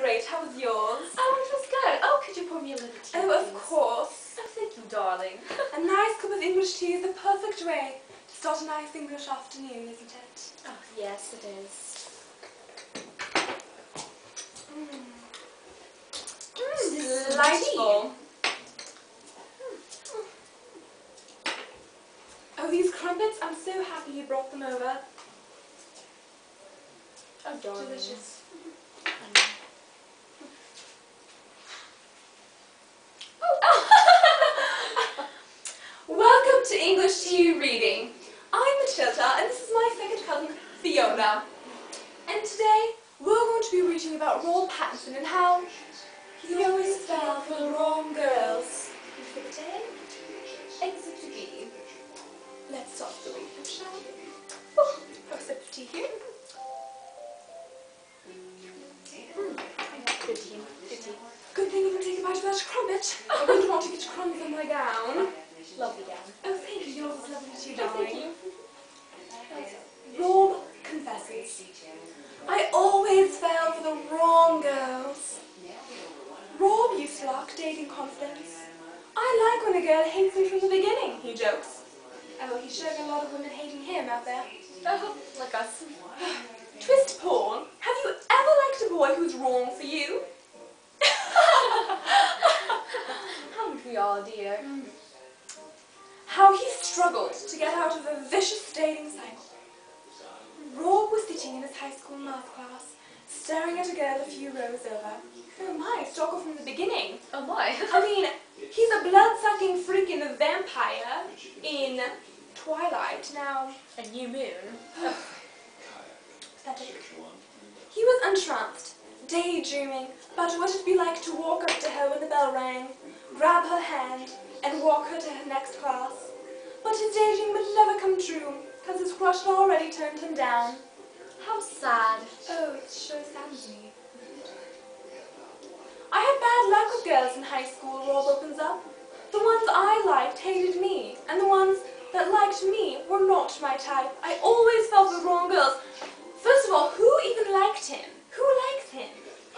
great. How was yours? Oh, it was good. Oh, could you pour me a little tea, Oh, of please? course. Oh, thank you, darling. A nice cup of English tea is the perfect way to start a nice English afternoon, isn't it? Oh, yes, it is. Delightful. Oh, these crumpets, I'm so happy you brought them over. Oh, darling. Delicious. Welcome to English to You Reading. I'm Matilda and this is my second cousin, Fiona. And today we're going to be reading about Rob Pattz and how he always fell for the wrong girls. Exhibit A, Exhibit B. Let's start the reading, shall we? Oh, have a sip of tea here. Good tea. Good tea. Good thing you can take a bite of that crumpet. I wouldn't want to get crumbs on my gown. Lovely gown. Oh, thank you. Yours is lovely too, Oh, darling. thank you. Rob confesses. I always fell for the wrong girls. Rob used to lack dating confidence. I like when a girl hates me from the beginning, he jokes. Oh, he's showing a lot of women hating him out there. Oh, like us. Twist Paul, have you ever liked a boy who's wrong for you? Haven't we all, dear? How he struggled to get out of a vicious dating cycle. Rob was sitting in his high school math class, staring at a girl a few rows over. Oh my, stalker from the beginning. Oh my. I mean, he's a blood-sucking freaking vampire in Twilight. Now, A new moon. pathetic. He was entranced, daydreaming about what it'd be like to walk up to her when the bell rang, grab her hand, and walk her to her next class. But his daydream would never come true, because his crush had already turned him down. How sad. Oh, it sure saddens me. I had bad luck with girls in high school, Rob opens up. The ones I liked hated me, and the ones that liked me were not my type. I always fell for the wrong girls. First of all, who even liked him? Who likes him?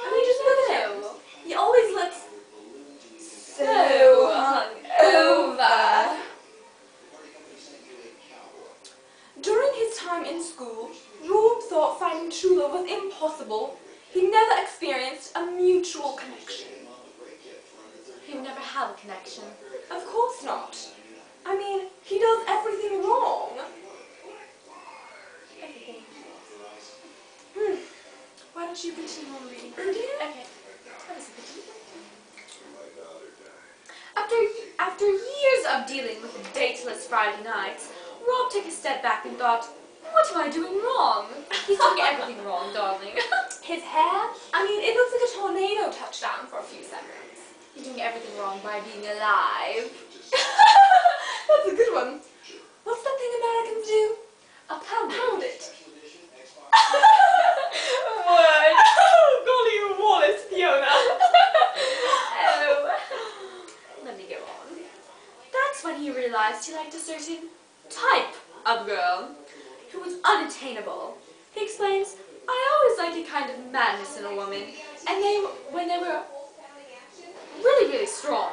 I mean, just look at him. He always looks so hungover. During his time in school, Rob thought finding true love was impossible. He never experienced a mutual connection. He would never have a connection. Of course not. I mean, he does everything wrong. Everything. Why don't you continue on reading? Okay. That was a good tea. After years of dealing with a dateless Friday nights, Rob took a step back and thought, what am I doing wrong? He's doing everything wrong, darling. His hair? I mean, it looks like a tornado touchdown for a few seconds. He's doing everything wrong by being alive. That's a good one. What's that thing Americans do? A pound. Pound it. Word. Oh, golly Wallace, Fiona. Oh. Let me go on. That's when he realized he liked a certain type of girl who was unattainable. He explains, I always liked a kind of madness in a woman, and when they were really, really strong.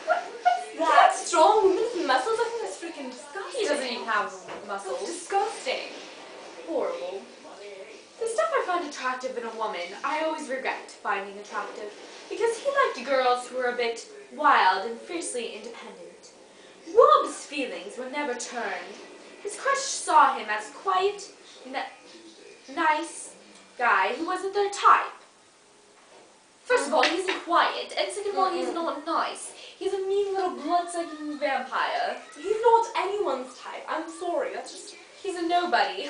What's that? Strong woman with muscles? I think that's freaking disgusting. He doesn't even have That's muscles. disgusting. Horrible. The stuff I find attractive in a woman, I always regret finding attractive, because he liked girls who were a bit wild and fiercely independent. Rob's feelings were never turned. His crush saw him as quiet, nice guy who wasn't their type. First of all, he's quiet, and second of all, he's not nice. He's a mean little blood-sucking vampire. He's not anyone's type. I'm sorry. That's just... He's a nobody.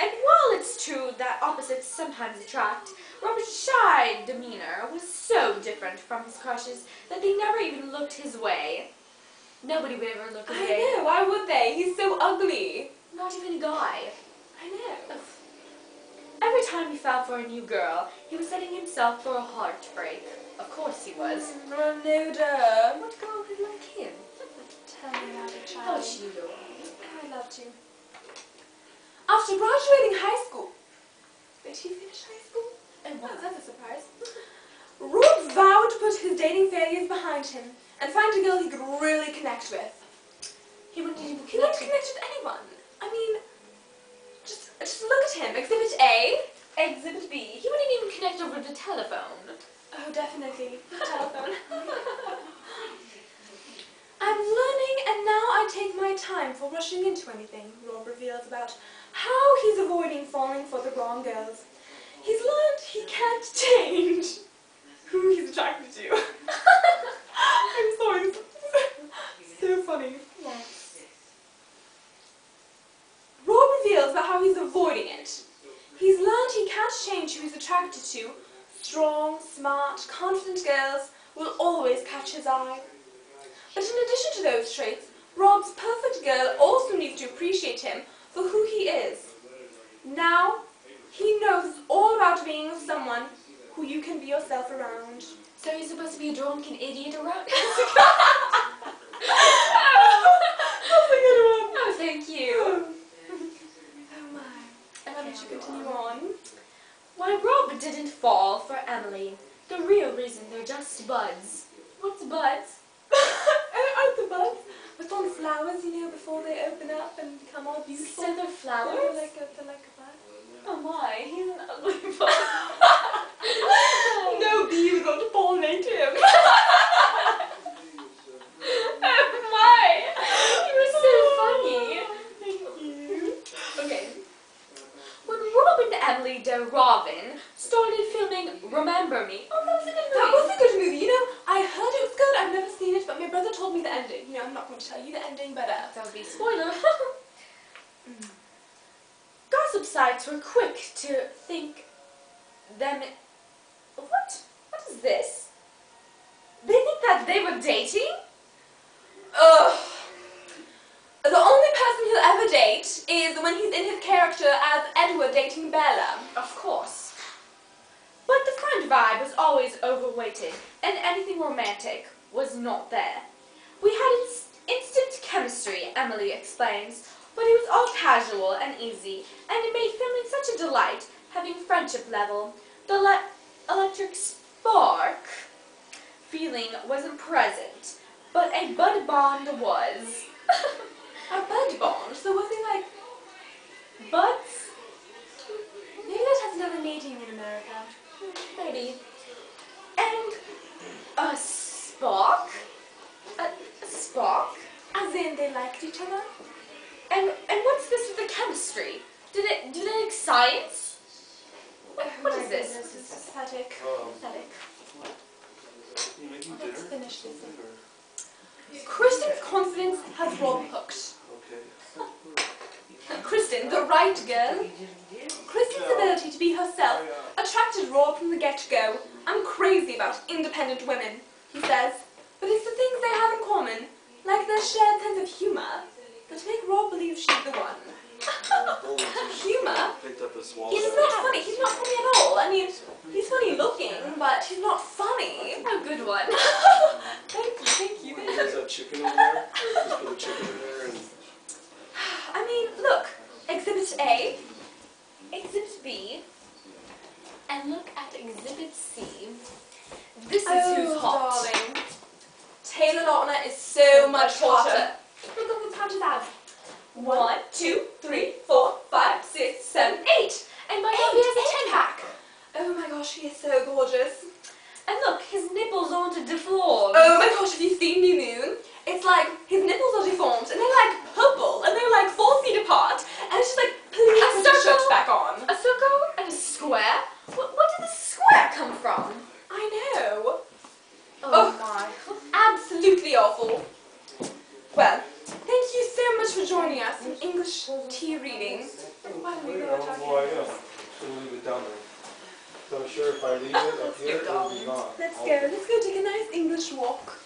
And while it's true that opposites sometimes attract, Rob's shy demeanor was so different from his crushes that they never even looked his way. Nobody would ever look his way. I know. Why would they? He's so ugly. Not even a guy. I know. Every time he fell for a new girl, he was setting himself for a heartbreak. Of course he was. No, duh. What girl would like him? Tell me about it, How child. would you go? I'd love to. After graduating high school... Did he finish high school? find him and find a girl he could really connect with. He wouldn't even He wouldn't connect with anyone. I mean, just look at him. Exhibit A. Exhibit B. He wouldn't even connect over the telephone. Oh, definitely. The telephone. I'm learning, and now I take my time for rushing into anything, Rob reveals about how he's avoiding falling for the wrong girls. He's learned he can't change who he's attracted to. I'm sorry. So funny. Yes. Rob reveals about how he's avoiding it. He's learned he can't change who he's attracted to. Strong, smart, confident girls will always catch his eye. But in addition to those traits, Rob's perfect girl also needs to appreciate him for who he is. Now, he knows it's all about being with someone who you can be yourself around. So he's supposed to be a drunken idiot around? That's a good one. Oh, thank you. Oh my. And why don't you continue on? Why Rob didn't fall for Emily. The real reason they're just buds. What's buds? Aren't the buds? With all the flowers, you know, before they open up and become all beautiful. So they're flowers? They're like a bud. Oh my, he's an ugly bud. No bee was going to pollinate him. Oh my, you were so funny. Thank you. Okay. When Rob and Emily de Robin started filming Remember Me, oh, that was a good movie. That was a good movie. You know, I heard it was good. I've never seen it, but my brother told me the ending. You know, I'm not going to tell you the ending, but that would be a spoiler. Gossip sites were quick to think them. What? What is this? They think that they were dating? ugh. The only person he'll ever date is when he's in his character as Edward dating Bella. Of course. But the friend vibe was always overweighted, and anything romantic was not there. We had instant chemistry, Emily explains, but it was all casual and easy, and it made filming such a delight, having friendship level. The electric spark feeling wasn't present, but a bud bond was. A bud bond? So was he like buds? Maybe that has another meaning in America. Maybe. And a spark? A spark? As in they liked each other? And what's this with the chemistry? Do they like science? What is this? This is pathetic. Pathetic. Let's finish this. Kristen's confidence has Rob hooked. Kristen, the right girl. Kristen's ability to be herself attracted Rob from the get-go. I'm crazy about independent women, he says. But it's the things they have in common, like their shared sense of humour, that make Rob believe she's the one. Humour? He's not funny. He's not funny at all. I mean, he's funny looking, but he's not funny. A good one. Thank you. There's that chicken over there. Just put the chicken in there and... I mean, look. Exhibit A. Exhibit B. And look at Exhibit C. This is who's hot. Darling. Taylor Lautner is so much hotter. Let's count his abs. 1, 2, 3, 4, 5, 6, 7, 8. And my God, he has a 10-pack. Oh my gosh, he is so gorgeous. And look, his nipples aren't deformed. Oh my gosh, have you seen New Moon? It's like his nipples are deformed and they're like purple and they're like 4 feet apart and it's just like, please put your shirt back on. A circle and a square? What did the square come from? I know. Oh my. Absolutely awful. Well, thank you so much for joining us in English tea reading. Why don't we go Oh talking? boy, yeah. Should leave it down there. So I'm sure if I leave it up here, it'll be gone. Let's go take a nice English walk.